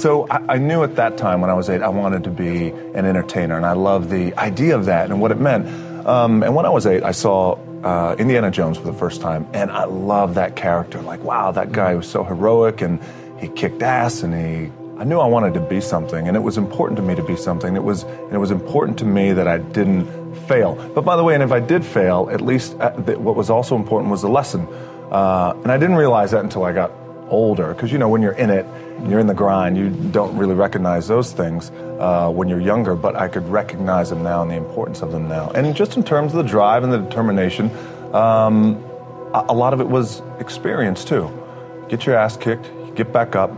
So I knew at that time when I was 8, I wanted to be an entertainer, and I loved the idea of that and what it meant. And when I was 8, I saw Indiana Jones for the first time, and I loved that character. Like, wow, that guy was so heroic, and he kicked ass, and I knew I wanted to be something, and it was important to me to be something. It was important to me that I didn't fail. But by the way, and if I did fail, at least what was also important was the lesson. And I didn't realize that until I got older, because when you're in it, you're in the grind, you don't really recognize those things when you're younger, but I could recognize them now and the importance of them now. And just in terms of the drive and the determination, a lot of it was experience too. Get your ass kicked, you get back up,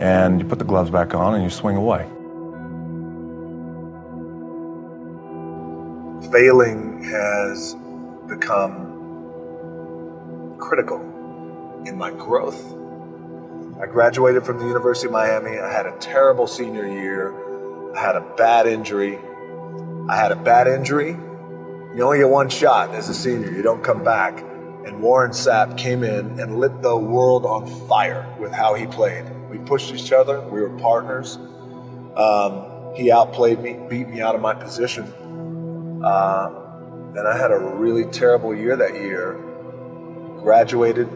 and you put the gloves back on and you swing away. Failing has become critical in my growth. I graduated from the University of Miami. I had a terrible senior year. I had a bad injury. You only get one shot as a senior. You don't come back. And Warren Sapp came in and lit the world on fire with how he played. We pushed each other. We were partners. He outplayed me, beat me out of my position. And I had a really terrible year that year. Graduated,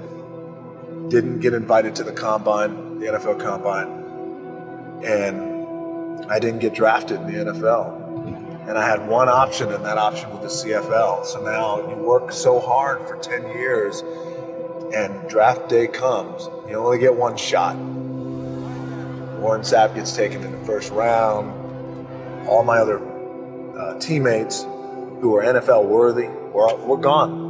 didn't get invited to the combine, the NFL combine, and I didn't get drafted in the NFL. And I had one option, and that option was the CFL. So now you work so hard for 10 years, and draft day comes. You only get one shot. Warren Sapp gets taken in the first round. All my other teammates who were NFL worthy were gone.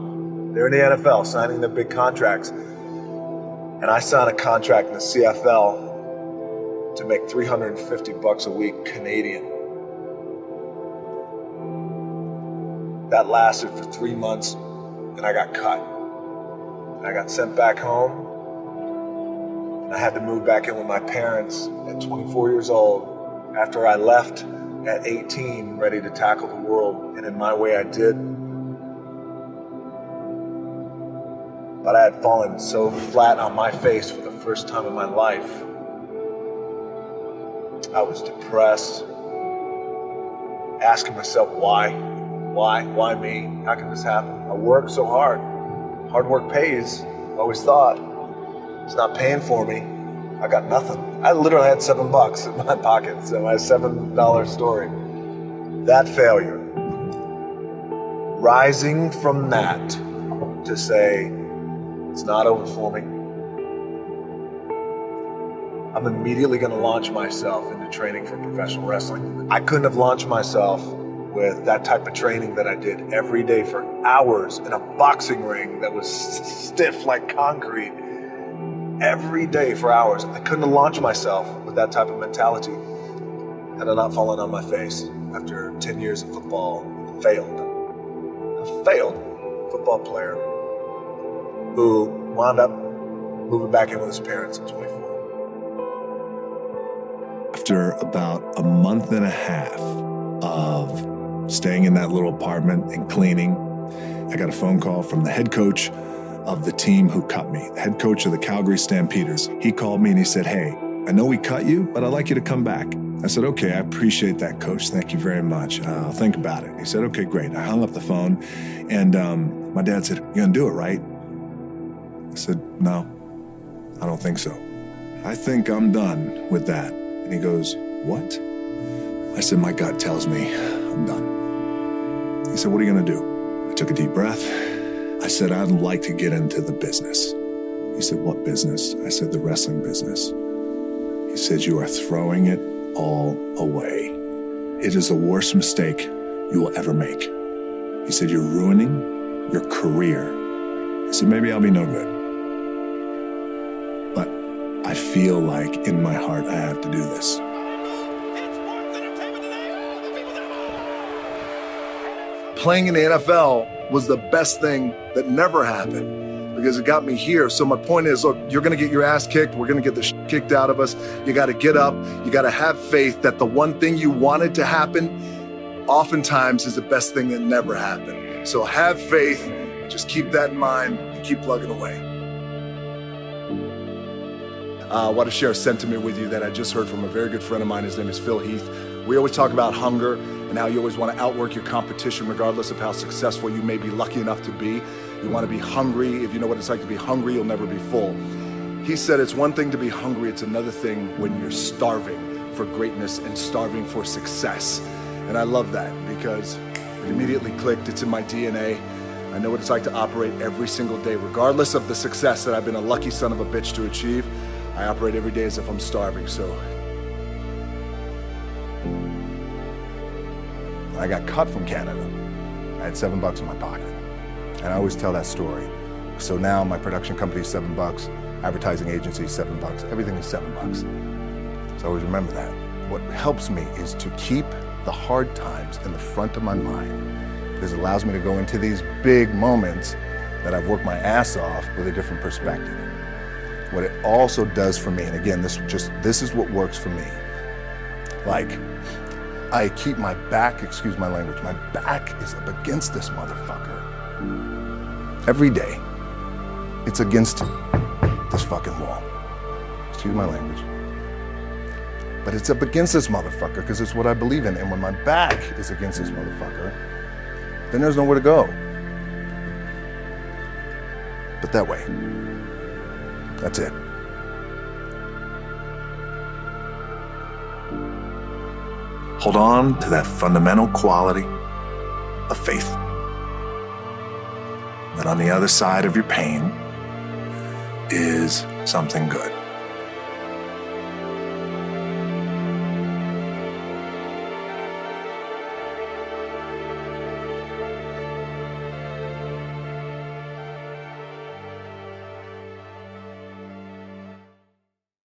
They're in the NFL signing their big contracts. And I signed a contract in the CFL to make $350 a week Canadian. That lasted for 3 months, and I got cut. And I got sent back home, and I had to move back in with my parents at 24 years old after I left at 18, ready to tackle the world, and in my way I did. But I had fallen so flat on my face for the first time in my life. I was depressed, asking myself, why? Why me? How can this happen? I worked so hard. Hard work pays, I always thought. It's not paying for me. I got nothing. I literally had $7 in my pocket, so my $7 story. That failure, rising from that to say, it's not over for me. I'm immediately going to launch myself into training for professional wrestling. I couldn't have launched myself with that type of training that I did every day for hours in a boxing ring that was stiff like concrete. Every day for hours. I couldn't have launched myself with that type of mentality had I not fallen on my face after 10 years of football. Failed. A failed football player who wound up moving back in with his parents at 24. After about a month and a half of staying in that little apartment and cleaning, I got a phone call from the head coach of the team who cut me, the head coach of the Calgary Stampeders. He called me and he said, "Hey, I know we cut you, but I'd like you to come back." I said, "Okay, I appreciate that, coach. Thank you very much. I'll think about it." He said, "Okay, great." I hung up the phone, and my dad said, "You're gonna do it, right?" I said, "No, I don't think so. I think I'm done with that." And he goes, "What?" I said, "My gut tells me I'm done." He said, "What are you gonna do?" I took a deep breath. I said, "I'd like to get into the business." He said, "What business?" I said, "The wrestling business." He said, "You are throwing it all away. It is the worst mistake you will ever make." He said, "You're ruining your career." He said, "Maybe I'll be no good, but I feel like in my heart I have to do this." Playing in the NFL was the best thing that never happened because it got me here. So my point is, look, you're going to get your ass kicked. We're going to get the shit kicked out of us. You got to get up. You got to have faith that the one thing you wanted to happen oftentimes is the best thing that never happened. So have faith. Just keep that in mind and keep plugging away. I want to share a sentiment with you that I just heard from a very good friend of mine. His name is Phil Heath. We always talk about hunger and how you always want to outwork your competition regardless of how successful you may be lucky enough to be. You want to be hungry. If you know what it's like to be hungry, you'll never be full. He said it's one thing to be hungry, it's another thing when you're starving for greatness and starving for success. And I love that because it immediately clicked. It's in my DNA. I know what it's like to operate every single day, regardless of the success that I've been a lucky son of a bitch to achieve. I operate every day as if I'm starving. So when I got cut from Canada, I had $7 in my pocket. And I always tell that story. So now my production company is $7, advertising agency is $7, everything is $7. So I always remember that. What helps me is to keep the hard times in the front of my mind, because it allows me to go into these big moments that I've worked my ass off with a different perspective. What it also does for me, and again, this is what works for me. Like, I keep my back, excuse my language, my back is up against this motherfucker. Every day, it's against this fucking wall. Excuse my language. But it's up against this motherfucker because it's what I believe in. And when my back is against this motherfucker, then there's nowhere to go. But that way, that's it. Hold on to that fundamental quality of faith. That on the other side of your pain is something good.